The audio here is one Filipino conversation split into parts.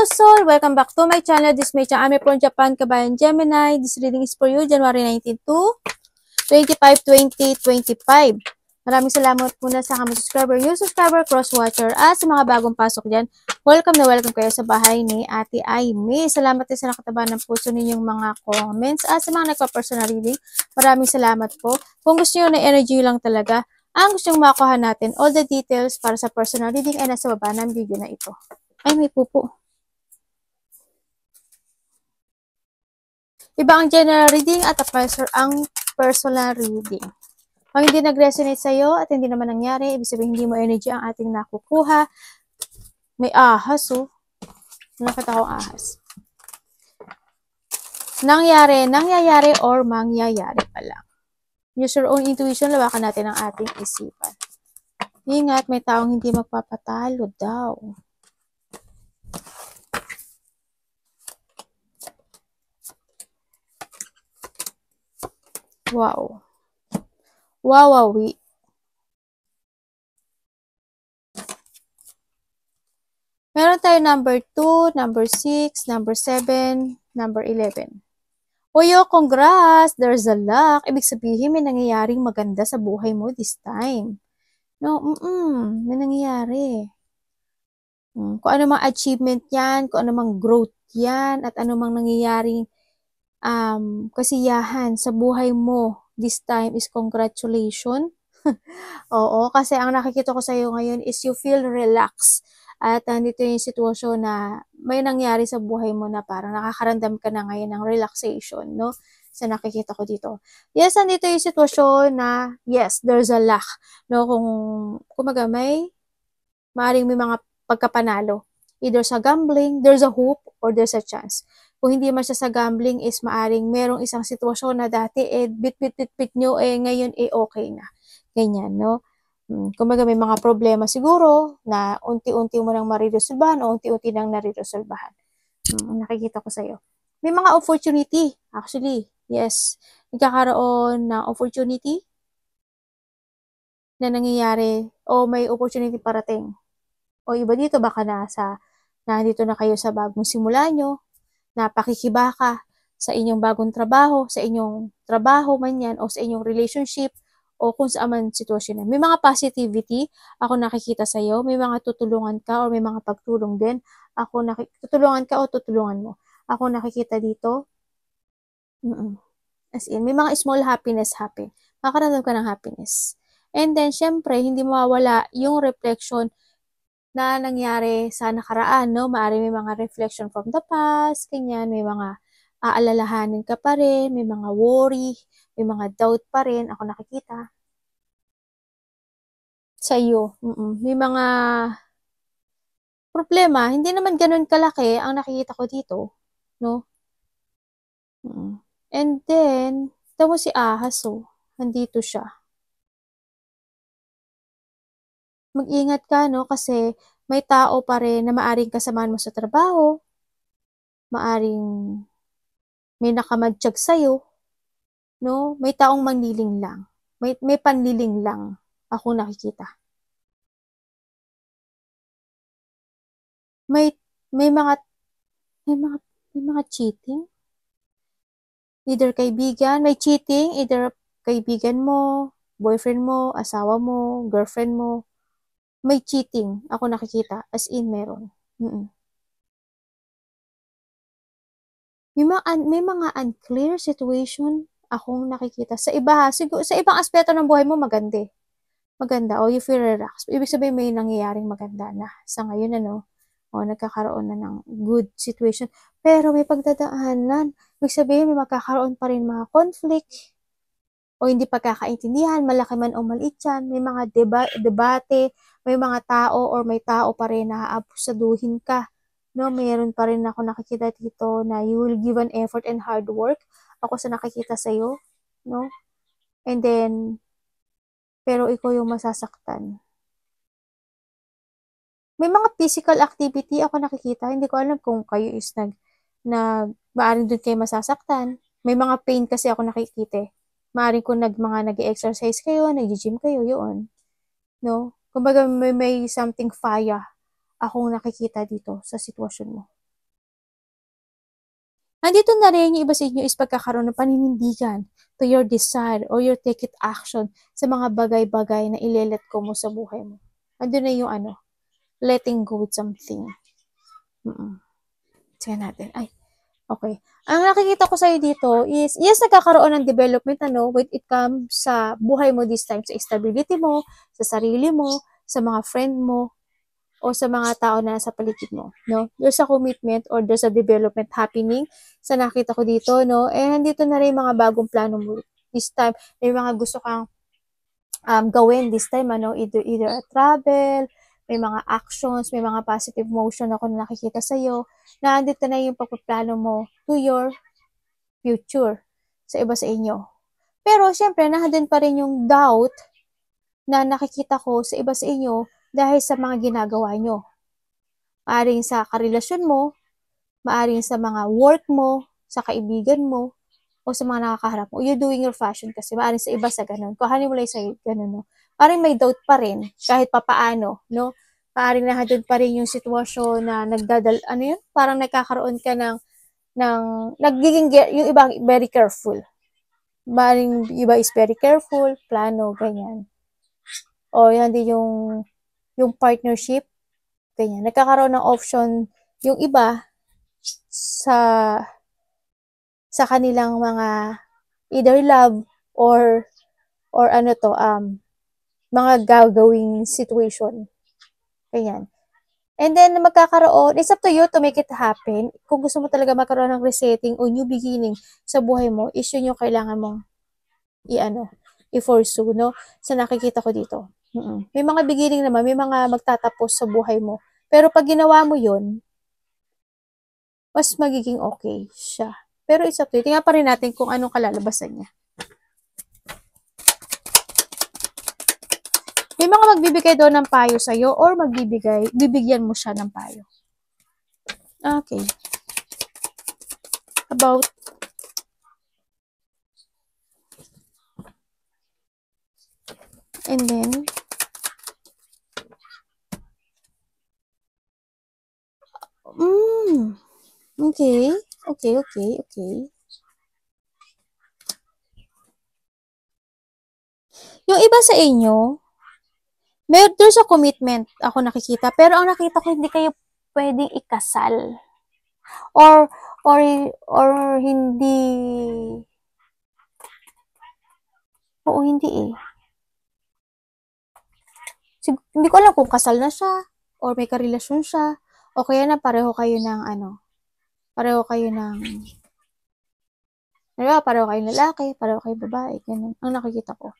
Hello Soul! Welcome back to my channel. This is my channel. I'm from Japan, Kabayan Gemini. This reading is for you, January 19 to 25, 2025. Maraming salamat muna sa mga subscriber, new subscriber, cross-watcher, at sa mga bagong pasok dyan. Welcome na welcome kayo sa bahay ni Ate Aimee. Salamat din sa nakataba ng puso ninyong mga comments at sa mga nagpa-personal reading. Maraming salamat po. Kung gusto nyo na energy lang talaga, ang gusto nyo makuha natin, all the details para sa personal reading ay nasa baba ng video na ito. Ay, may pupo. Iba ang general reading at ang personal reading. Pag hindi nag-resonate sa'yo at hindi naman nangyari, ibig sabihin hindi mo energy ang ating nakukuha. May ahas, oh. Nakita ko ahas. Nangyayari or mangyayari pa lang. Use your own intuition, lawakan natin ang ating isipan. Ingat, may taong hindi magpapatalo daw. Wow. Wawawi. Meron tayo number 2, number 6, number 7, number 11. Uyo, congrats! There's a luck. Ibig sabihin, may nangyayaring maganda sa buhay mo this time. No, may nangyayari. Kung ano mang achievement yan, kung ano mang growth yan, at ano mang nangyayaring kasiyahan sa buhay mo this time is congratulations. Oo, kasi ang nakikita ko sa iyo ngayon is you feel relaxed. At nandito yung sitwasyon na may nangyari sa buhay mo na parang nakakaramdam ka na ngayon ng relaxation, no? Sa nakikita ko dito. Yes, nandito yung sitwasyon na, yes, there's a luck. No? Kung kumaga maaaring may mga pagkapanalo. Either sa gambling, there's a hope, or there's a chance. Kung hindi man siya sa gambling is maaring merong isang sitwasyon na dati bit nyo ngayon okay na. Ganyan, no? Kumbaga may mga problema siguro na unti-unti mo nang mariresolbahan o unti-unti nang nariresolbahan. Nakikita ko sa'yo. May mga opportunity, actually. Yes. Nagkakaroon ng opportunity na nangyayari o may opportunity parating. O iba dito, baka nandito na kayo sa bagong simula nyo, napakikibaka sa inyong bagong trabaho, sa inyong trabaho man yan, o sa inyong relationship, o kung saan man sitwasyon na. May mga positivity, ako nakikita sa iyo, may mga tutulungan ka, o may mga pagtulong din, tutulungan ka o tutulungan mo. Ako nakikita dito, as in, may mga small happiness happen. Makaramdam ka ng happiness. And then, syempre, hindi mawawala yung reflection na nangyari sa nakaraan, no? Maari may mga reflection from the past, ganyan, may mga aalalahanin ka pa rin, may mga worry, may mga doubt pa rin, ako nakikita. Sa iyo, may mga problema, hindi naman ganun kalaki ang nakikita ko dito, no? And then, ito mo si ahas, oh, nandito siya. Mag-ingat ka, no? Kasi may tao pa rin na maaring kasamahan mo sa trabaho, maaring may nakamadjag sa'yo, no? May taong manliling lang. May panliling lang ako nakikita. May mga cheating. Either kaibigan, may cheating, either kaibigan mo, boyfriend mo, asawa mo, girlfriend mo. May cheating ako nakikita, as in meron. May mga unclear situation akong nakikita. Sa iba, siguro, sa ibang aspeto ng buhay mo maganda. Maganda, o you feel relaxed. Ibig sabihin may nangyayaring maganda na sa ngayon, ano, o nagkakaroon na ng good situation. Pero may pagdadaanan. Ibig sabihin may magkakaroon pa rin mga conflict o hindi pagkakaintindihan, malaki man o maliit yan. May mga debate, may mga tao or may tao pa rin na aabusaduhin ka. No, mayroon pa rin ako nakikita dito na you will give an effort and hard work. Ako sa nakikita sa'yo, no? And then, pero ikaw yung masasaktan. May mga physical activity ako nakikita. Hindi ko alam kung kayo is maaring doon kayo masasaktan. May mga pain kasi ako nakikita. Maaring kung nag-exercise kayo, nag-gym kayo, yun. No? Kumbaga may something fire akong nakikita dito sa sitwasyon mo. Andito na rin yung iba sa inyo is pagkakaroon ng paninindigan to your desire or your take it action sa mga bagay-bagay na ilelet ko mo sa buhay mo. Andun na yung letting go with something. Sige natin. Ay, okay. Ang nakikita ko sa'yo dito is, yes, nagkakaroon ng development, when it comes sa buhay mo this time, sa stability mo, sa sarili mo, sa mga friend mo, o sa mga tao na nasa paligid mo, no? There's a commitment or there's a development happening sa nakita ko dito, no? And nandito na rin mga bagong plano mo this time. May mga gusto kang gawin this time, either a travel, may mga actions, may mga positive motion ako na nakikita sa'yo, na andito na yung pagpaplano mo to your future sa iba sa inyo. Pero, syempre, nandun pa rin yung doubt na nakikita ko sa iba sa inyo dahil sa mga ginagawa nyo. Maaring sa karelasyon mo, maaring sa mga work mo, sa kaibigan mo, o sa mga nakakaharap mo. You're doing your fashion kasi maaring sa iba sa ganun. Kuhanin mo lang sa ganun, no? Maaring may doubt pa rin, kahit papaano, no? Maaring nandun pa rin yung sitwasyon na parang nagkakaroon ka ng yung iba very careful. Maaring iba is very careful, plano, ganyan. O yan din yung partnership, ganyan. Nagkakaroon ng option yung iba sa kanilang mga either love or mga gagawing situation. Ganyan. And then, magkakaroon, it's up to you to make it happen. Kung gusto mo talaga magkaroon ng resetting o new beginning sa buhay mo, is yun yung kailangan mong i-pursue, no? Sa nakikita ko dito. May mga beginning naman, may mga magtatapos sa buhay mo. Pero pag ginawa mo yun, mas magiging okay siya. Pero it's up to you. Tingnan pa rin natin kung anong kalalabasan niya. May mga magbibigay doon ng payo sa'yo or bibigyan mo siya ng payo. Okay. About and then okay. Yung iba sa inyo, there's a commitment ako nakikita, pero ang nakita ko hindi kayo pwedeng ikasal. Or hindi. Oo, hindi eh. Hindi ko alam kung kasal na siya, or may karelasyon siya, o kaya na pareho kayo ng pareho kayo lalaki, pareho kayo babae, ganun. Ang nakikita ko.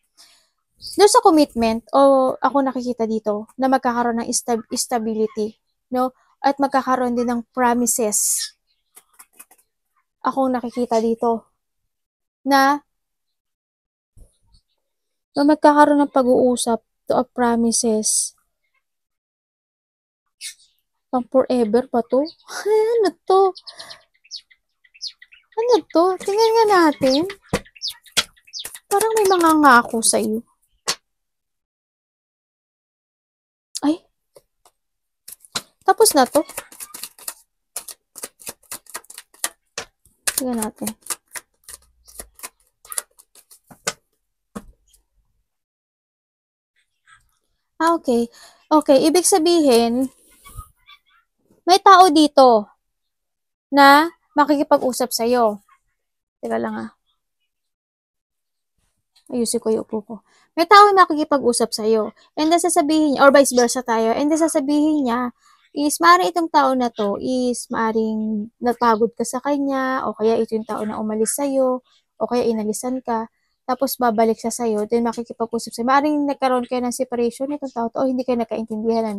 There's a commitment, o ako nakikita dito, na magkakaroon ng stability, no? At magkakaroon din ng promises. Ako nakikita dito, na magkakaroon ng pag-uusap to a promises. Pang forever pa to? Ano to? Tingnan nga natin. Parang may mga ngako sa'yo. Ay. Tapos na to. Tingnan natin. Okay. Okay, ibig sabihin, may tao dito na makikipag-usap sa'yo. Teka lang Ayusin ko yung upo ko. May tao na makikipag-usap sa'yo. And then sasabihin niya, or vice versa tayo, and then sasabihin niya, is maaaring itong tao na to, is maaaring napagod ka sa kanya, o kaya ito yung tao na umalis sa'yo, o kaya inalisan ka, tapos babalik siya sa'yo, then makikipag-usap sa'yo. Maaaring nagkaroon kayo ng separation nitong tao to, o hindi kayo nagkaintindihan,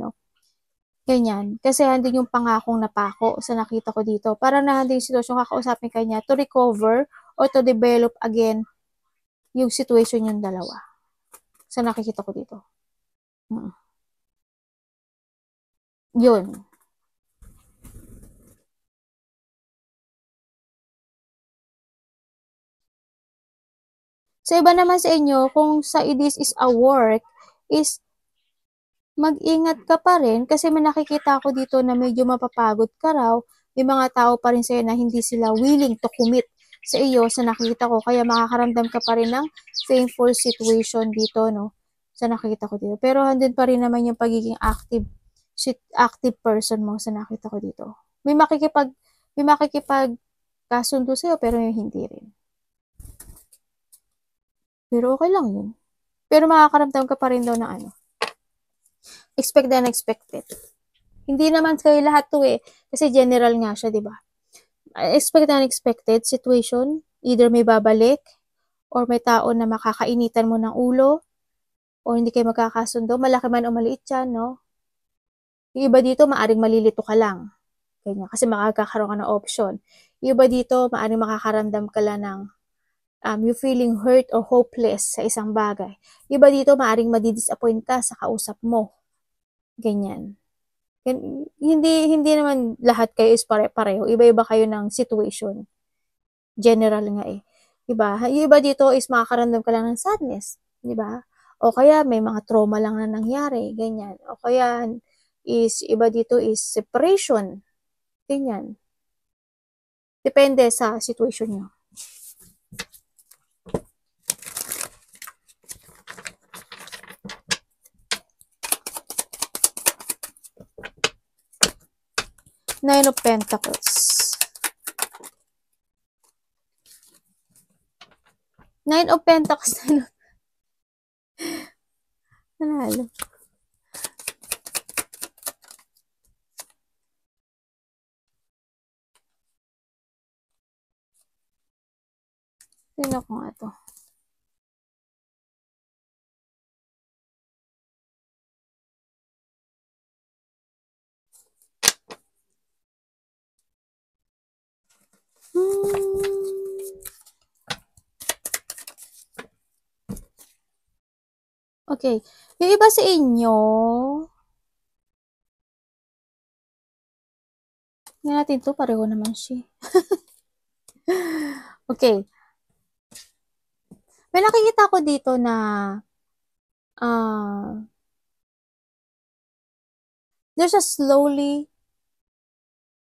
Ganyan. Kasi handin yung pangakong napako sa nakita ko dito. Para na handin yung sitwasyon kakausapin kanya to recover or to develop again yung situation yung dalawa. Sa nakikita ko dito. Yun. Sa iba naman sa inyo, kung sa this is a work, is mag-ingat ka pa rin kasi may nakikita ako dito na medyo mapapagod ka raw may mga tao pa rin sa'yo na hindi sila willing to commit sa iyo sa nakita ko. Kaya makakaramdam ka pa rin ng painful situation dito, no? Sa nakita ko dito. Pero andun pa rin naman yung pagiging active person mo sa nakita ko dito. May makikipag kasundo sa'yo, pero hindi rin. Pero okay lang yun. Pero makakaramdam ka pa rin daw ng ano. Expect the unexpected. Hindi naman kayo lahat to eh. Kasi general nga siya, di ba? Expect the unexpected situation. Either may babalik, or may tao na makakainitan mo ng ulo, o hindi kayo magkakasundo. Malaki man o maliit yan, no? Yung iba dito, maaring malilito ka lang. Ganyan. Kasi makakakaroon ka ng option. Yung iba dito, maaring makakaramdam ka lang ng you feeling hurt or hopeless sa isang bagay. Yung iba dito, maaring madidisappoint ka sa kausap mo. Ganyan. Hindi naman lahat kayo is pare-pareho. Iba-iba kayo ng situation. General nga eh. Diba? Yung iba dito is makakaramdam ka lang ng sadness. Diba? O kaya may mga trauma lang na nangyari. Ganyan. O kaya iba dito is separation. Ganyan. Depende sa situation nyo. Nine of Pentacles. Nine of Pentacles. Nanalo. Sino ko nga to? Okay. Yung iba sa inyo, nga natin to, pareho naman siya. Okay. May nakikita ko dito na there's a slowly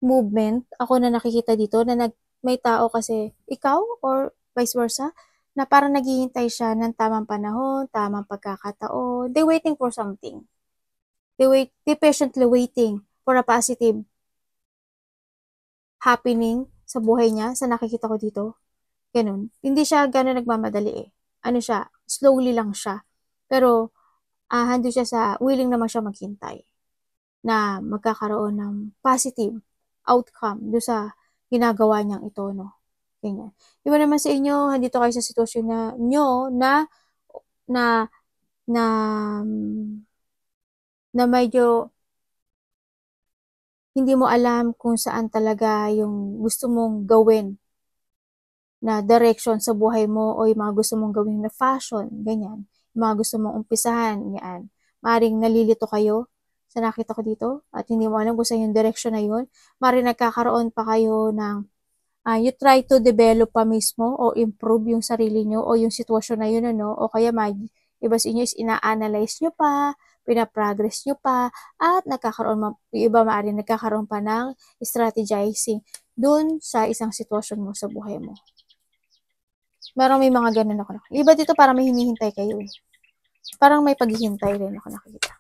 movement ako na nakikita dito na may tao kasi ikaw or vice versa na parang naghihintay siya ng tamang panahon, tamang pagkakataon. They waiting for something. They patiently waiting for a positive happening sa buhay niya, sa nakikita ko dito. Ganun. Hindi siya ganun nagmamadali eh. Ano siya, slowly lang siya. Pero, hando siya sa, willing naman siya maghintay na magkakaroon ng positive outcome do sa ginagawa niyang ito, no? Ganyan. Iba naman sa inyo, handito kayo sa sitwasyon na nyo na medyo hindi mo alam kung saan talaga yung gusto mong gawin na direction sa buhay mo o yung mga gusto mong gawin na fashion, ganyan. Yung mga gusto mong umpisahan, yan. Maring nalilito kayo sa nakita ko dito at hindi mo alam kung saan yung direction na yun. Maring nagkakaroon pa kayo ng you try to develop pa mismo o improve yung sarili nyo o yung sitwasyon na yun, ano, o kaya iba sa inyo is ina-analyze nyo pa, pina-progress nyo pa, at yung iba maaaring nagkakaroon pa ng strategizing dun sa isang sitwasyon mo sa buhay mo. Merong may mga ganun ako nakikita. Iba dito parang may hinihintay kayo eh. Parang may paghihintay rin ako nakikita.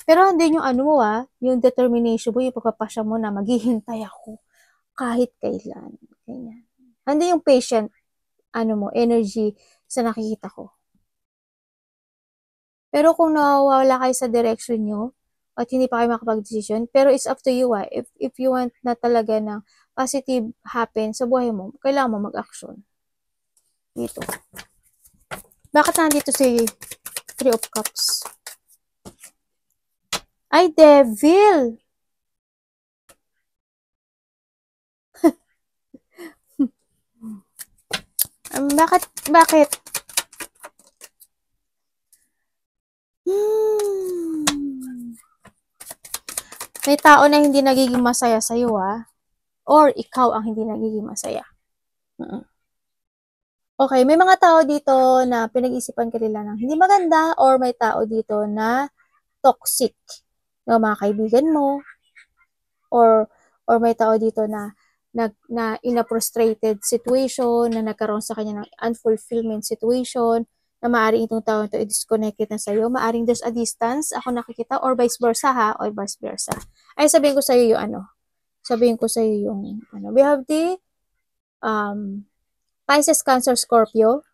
Pero hindi yung ano mo yung determination mo, yung pagpapasya mo na maghihintay ako kahit kailan. Ganyan. Hindi yung patient, energy sa nakikita ko. Pero kung nawawala kayo sa direction nyo, at hindi pa kayo makapag-decision, pero it's up to you If you want na talaga na positive happen sa buhay mo, kailangan mo mag-action. Dito. Bakit nandito si Three of Cups? Ay, devil! Bakit? May tao na hindi nagiging masaya sa'yo, or ikaw ang hindi nagiging masaya. Okay, may mga tao dito na pinag-isipan ka nila ng hindi maganda, or may tao dito na toxic. No, mga kaibigan mo, or may tao dito na in a frustrated situation, na nagkaroon sa kanya ng unfulfillment situation, na maaaring itong tao to i-disconnected na sa'yo. Maaaring there's a distance, ako nakikita, or vice versa ha, or vice versa. Ay, sabihin ko sa'yo yung we have the Pisces, Cancer, Scorpio.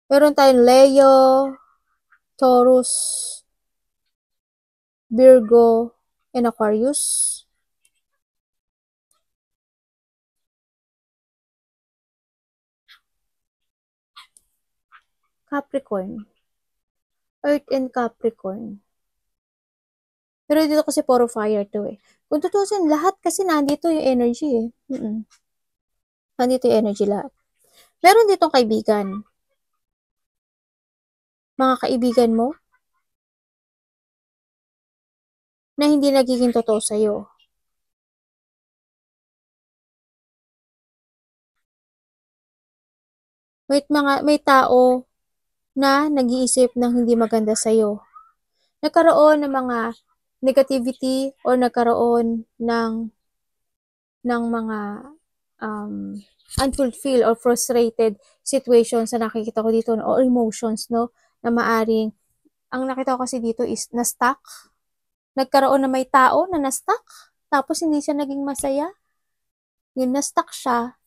Meron tayong Leo, Taurus, Virgo, and Aquarius. Capricorn. Earth and Capricorn. Pero dito kasi puro fire to eh. Kung tutusin, lahat kasi nandito yung energy eh. Nandito yung energy lahat. Meron ditong kaibigan. Mga kaibigan mo na hindi nagiging totoo sa'yo. May tao na nag-iisip ng hindi maganda sa'yo. Nagkaroon ng mga negativity or nagkaroon ng mga unfulfilled or frustrated situations na nakikita ko dito, or emotions, no, na maaring, ang nakita ko kasi dito is na-stuck. Nagkaroon na may tao na na-stuck, tapos hindi siya naging masaya. Yun, na-stuck siya,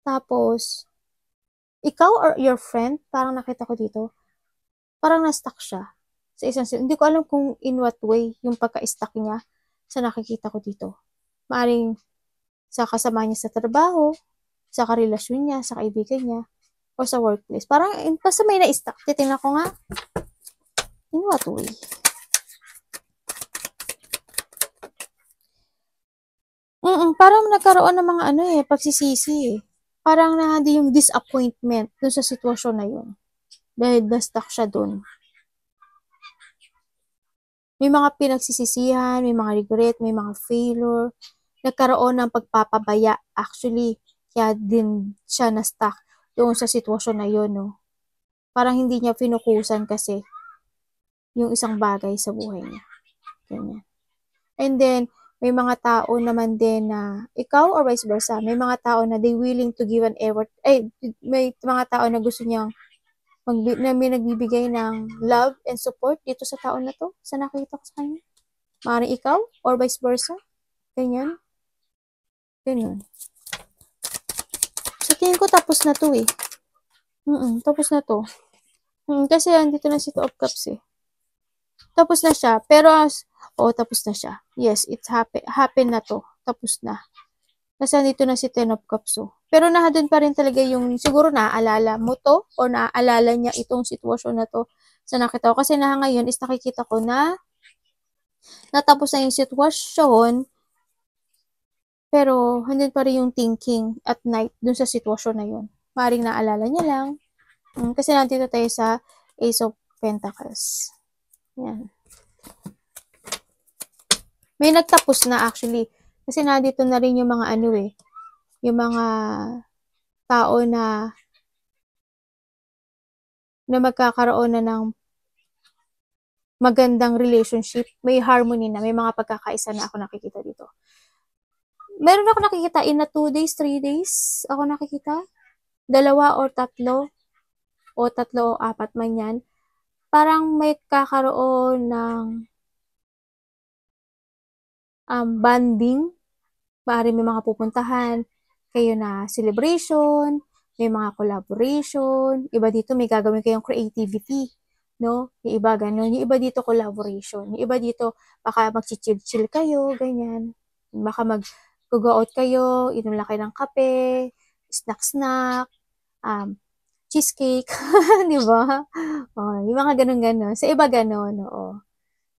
tapos ikaw or your friend, parang nakita ko dito, parang na-stuck siya sa isang, hindi ko alam kung in what way yung pagka-stuck niya sa nakikita ko dito. Maaring sa kasama niya sa trabaho, sa karelasyon niya, sa kaibigan niya, o sa workplace. Parang, basta may na-stuck. Titingnan ko nga. In what way? Parang nagkaroon ng mga pagsisisi eh. Parang nahandi yung disappointment dun sa sitwasyon na yun. Dahil na-stuck siya dun. May mga pinagsisisihan, may mga regret, may mga failure. Nagkaroon ng pagpapabaya. Actually, kaya din siya na-stuck doon sa sitwasyon na yun, no? Parang hindi niya pinukusan kasi yung isang bagay sa buhay niya. Ganyan. And then, may mga tao naman din na, ikaw or vice versa, may mga tao na they willing to give an effort, may mga tao na gusto niyang may nagbibigay ng love and support dito sa tao na to, sa nakita ko sa kanya. Maaaring ikaw or vice versa. Ganyan. Ganyan. Sa tingin ko tapos na to eh. Tapos na to. Kasi andito na si Two of Cups eh. Tapos na siya. Pero, tapos na siya. Yes, it's happen na to. Tapos na. Kasi andito na si Ten of Cups oh. Pero nahadun pa rin talaga yung, siguro naaalala mo to, or naaalala niya itong sitwasyon na to sa nakita ko. Kasi ngayon is nakikita ko na natapos na yung sitwasyon, pero andun pa rin yung thinking at night dun sa sitwasyon na yun. Maring naalala niya lang. Kasi nandito tayo sa Ace of Pentacles. Yan. May nagtapos na actually. Kasi nandito na rin yung mga yung mga tao na magkakaroon na ng magandang relationship. May harmony na. May mga pagkakaisa na ako nakikita dito. Meron ako nakikita in na 2 days, 3 days. Ako nakikita. 2 or 3. O 3 o 4 man yan. Parang may kakaroon ng bonding. Maaari may mga pupuntahan kayo na celebration, may mga collaboration. Iba dito may gagawin kayong creativity, no? Yung iba ganun. Yung iba dito collaboration. Yung iba dito baka mag-chill kayo, ganyan. Baka mag-go out kayo, inom lang kayo ng kape, snack, cheesecake, di ba? Yung mga ganun-ganun. Sa iba ganun, oo.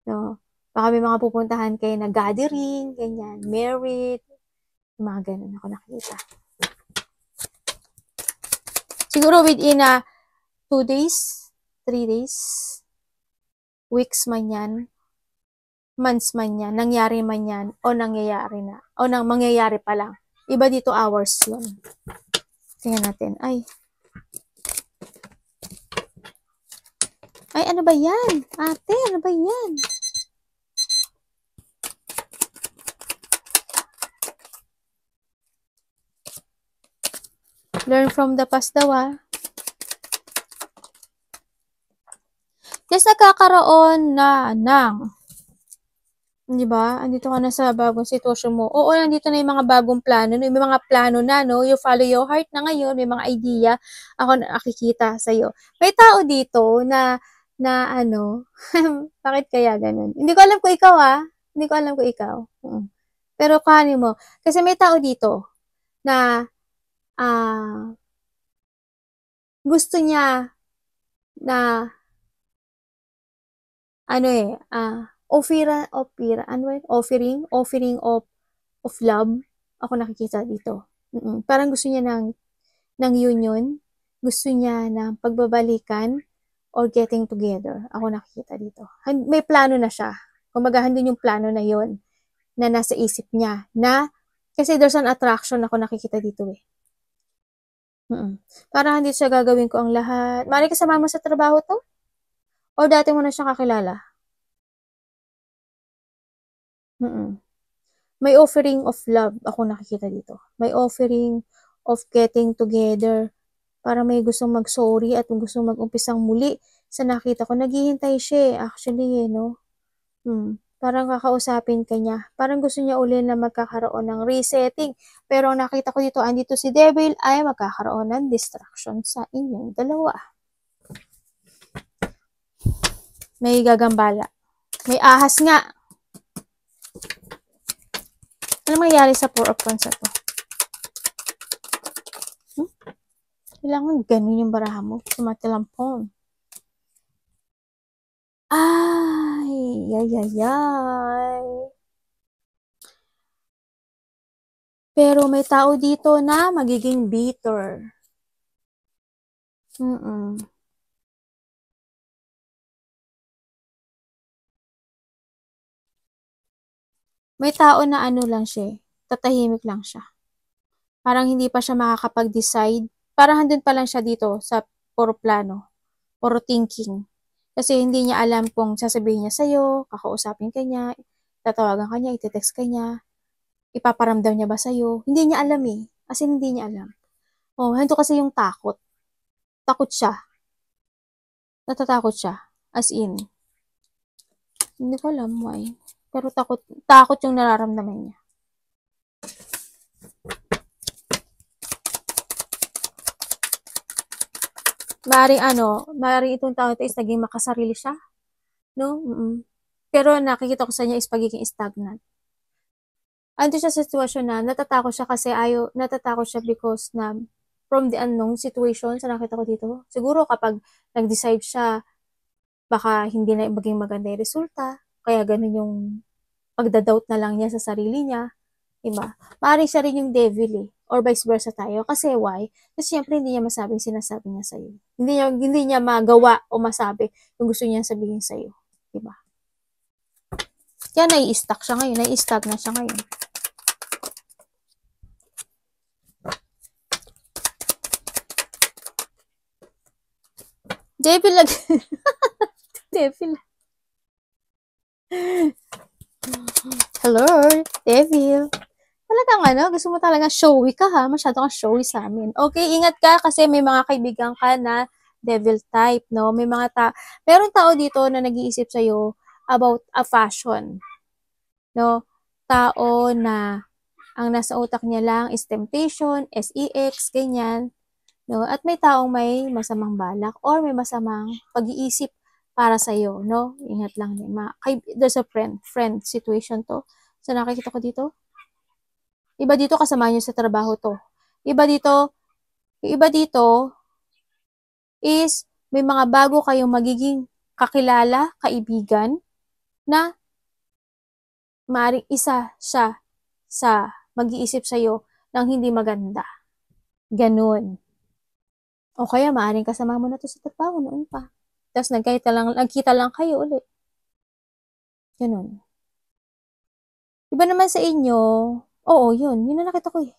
No? Baka may mga pupuntahan kayo na gathering, ganyan, married, yung mga ganun ako nakita. Siguro within 2 days, 3 days, weeks man yan, months man yan, nangyari man yan, o nangyayari na, o mangyayari pa lang. Iba dito hours yun. Tingnan natin. Ay, ano ba yan? Ate, ano ba yan? Learn from the past daw, ha. Yes, nagkakaroon na ng, di ba? Andito ka na sa bagong sitwasyon mo. Oo, nandito na yung mga bagong plano. May mga plano na, no? You follow your heart na ngayon. May mga idea. Ako nakikita sa'yo. May tao dito na ano, bakit kaya ganun? Hindi ko alam kung ikaw, ha? Hindi ko alam kung ikaw. Pero kanin mo. Kasi may tao dito na gusto niya na ano offering of love. Ako nakikita dito. Parang gusto niya ng union. Gusto niya ng pagbabalikan or getting together. Ako nakikita dito. May plano na siya. Kumbaga, handun yung plano na yon na nasa isip niya. Kasi there's an attraction ako nakikita dito eh. Parang hindi siya gagawin ko ang lahat. Mari kasama mo sa trabaho to? O dati mo na siya kakilala? May offering of love ako nakikita dito. May offering of getting together. Para may gustong mag-sorry at gustong mag-umpisang muli. Sa nakita ko, naghihintay siya actually no? Parang kakausapin ka niya. Parang gusto niya uli na magkakaroon ng resetting. Pero nakita ko dito, andito si Devil ay magkakaroon ng distraction sa inyong dalawa. May gagambala. May ahas nga. Ano mangyayari sa Four of Wands na to? Kailangan ganun yung baraha mo. Sumatalampon. Ay. Pero may tao dito na magiging bitter. May tao na ano lang siya, tatahimik lang siya. Parang hindi pa siya makakapag-decide. Parang handun pa lang siya dito sa puro plano, puro thinking. Kasi hindi niya alam kung sasabihin niya sa'yo, kakausapin ka niya, tatawagan ka niya, iti-text ka niya, ipaparamdam niya ba sa'yo. Hindi niya alam eh. As in, hindi niya alam. Handun kasi yung takot. Takot siya. Natatakot siya. As in. Hindi ko alam why. Pero takot yung nararamdaman niya. Maaaring itong tao ito is naging makasarili siya. No? Pero nakikita ko sa niya is pagiging stagnant. Ando siya sa sitwasyon na natatakot siya kasi natatakot siya because na from the unknown situation sa nakita ko dito. Siguro kapag nag-decide siya, baka hindi na maging maganda yung resulta. Kaya ganun yung pagdadoubt na lang niya sa sarili niya. Diba? Maaaring siya rin yung devil eh. Or vice versa tayo. Kasi why? Kasi syempre hindi niya masabing sinasabi niya sa'yo. Hindi niya magawa o masabi yung gusto niya sabihin sa'yo. Diba? Kaya nai-stuck siya ngayon. Nai-stuck na siya ngayon. Devil again. Devil. Hello, Devil. Talagang gusto mo talaga showy ka ha. Masyado kang showy sa amin. Okay, ingat ka kasi may mga kaibigan ka na devil type, no? Meron tao dito na nag-iisip sa'yo about a fashion, no? Tao na ang nasa utak niya lang is temptation, sex, ganyan, no? At may taong may masamang balak or may masamang pag-iisip para sa'yo, no? Ingat lang din. There's a friend situation to. So, nakikita ko dito. Iba dito kasama nyo sa trabaho to. Iba dito is may mga bago kayong magiging kakilala, kaibigan na maaaring isa siya sa mag-iisip sa'yo ng hindi maganda. Ganun. O kaya maaaring kasama mo na to sa trabaho noon pa. Tapos nagkita lang kayo ulit. Ganun. Iba naman sa inyo, oo, yun na nakita ko eh.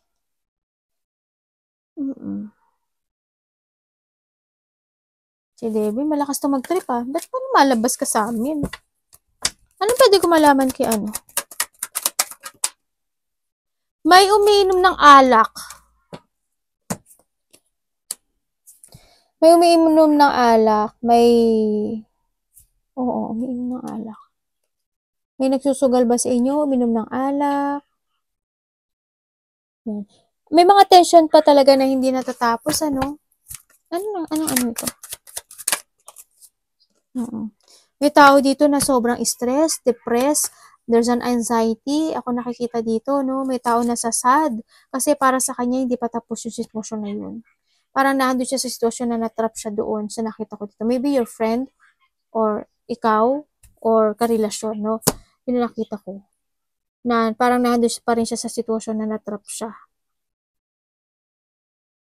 Si Debbie, malakas to mag-trip ah. Ba't pa lumalabas ka sa amin? Anong pwede ko malaman kay ano? May umiinom ng alak. May umiinom ng alak, oo, umiinom ng alak. May nagsusugal ba sa inyo, uminom ng alak? Yan. May mga tension pa talaga na hindi natatapos, ano? Ano ito? May tao dito na sobrang stress, depressed, there's an anxiety. Ako nakikita dito, no? May tao na sa sad. Kasi para sa kanya, hindi pa tapos yung sitwasyon na yun. Parang nandun siya sa sitwasyon na natrap siya doon sa nakita ko dito. Maybe your friend, or ikaw, or karelasyon, no? Yun ang nakita ko. Na parang nandun pa rin siya sa sitwasyon na natrap siya.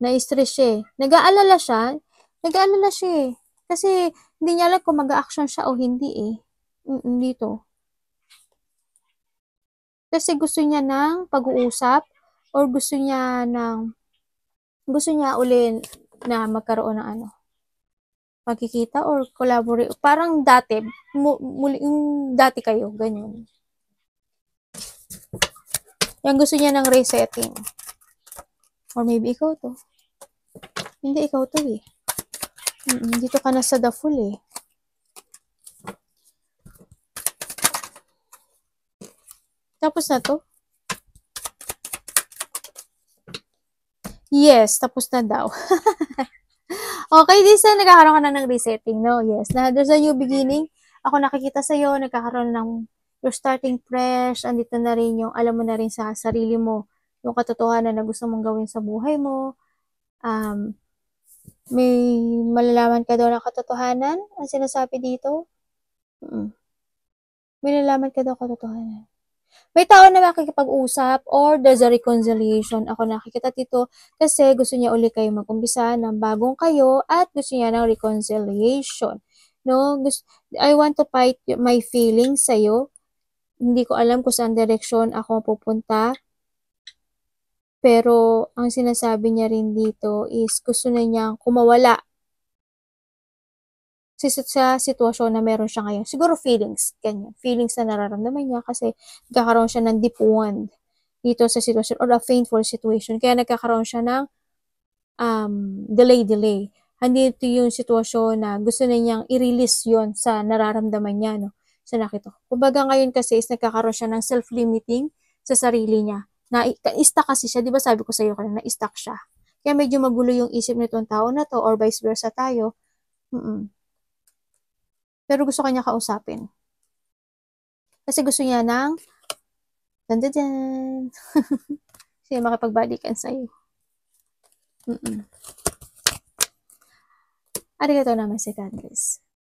Na-stress siya eh. Nag-aalala siya eh. Kasi hindi niya alam kung mag-a-action siya o hindi eh. Dito. Kasi gusto niya ng pag-uusap or gusto niya uli na magkaroon ng ano, pagkikita or collaborate. Parang dati, muli, yung dati kayo, ganyan. Yan gusto niya ng resetting. Or maybe ikaw to. Hindi ikaw to eh. Dito ka na sa the full eh. Tapos na to? Yes, tapos na daw. Okay, this na nagkakaroon ka na ng resetting, no? Yes, na there's a new beginning. Ako nakikita sa'yo, nagkakaroon ng you're starting fresh, andito na rin yung, alam mo na rin sa sarili mo, yung katotohanan na gusto mong gawin sa buhay mo. May malalaman ka daw na katotohanan, ang sinasabi dito. May nalaman ka daw katotohanan. May tao na makikipag-usap or there's a reconciliation. Ako nakikita dito kasi gusto niya uli kayo mag-umpisa ng bagong kayo at gusto niya ng reconciliation. No? I want to fight my feelings sa'yo. Hindi ko alam kung saan direksyon ako pupunta. Pero ang sinasabi niya rin dito is gusto na niyang kumawala sa sitwasyon na meron siya ngayon. Siguro feelings, ganyan. Feelings na nararamdaman niya kasi nagkakaroon siya ng deep wound dito sa sitwasyon or a painful situation. Kaya nagkakaroon siya ng delay. Andito yung sitwasyon na gusto na niyang i-release yon sa nararamdaman niya, no? Sa nakita ko. Kumbaga ngayon kasi is nagkakaroon siya ng self-limiting sa sarili niya. Na-stuck kasi siya, di ba sabi ko sa iyo kanina, na-stuck siya. Kaya medyo magulo yung isip nitong tao na to or vice versa tayo. Pero gusto kanya kausapin. Kasi gusto niya ng dandadan. Kasi makipagbalikan sa'yo. Arigatou naman si Candice.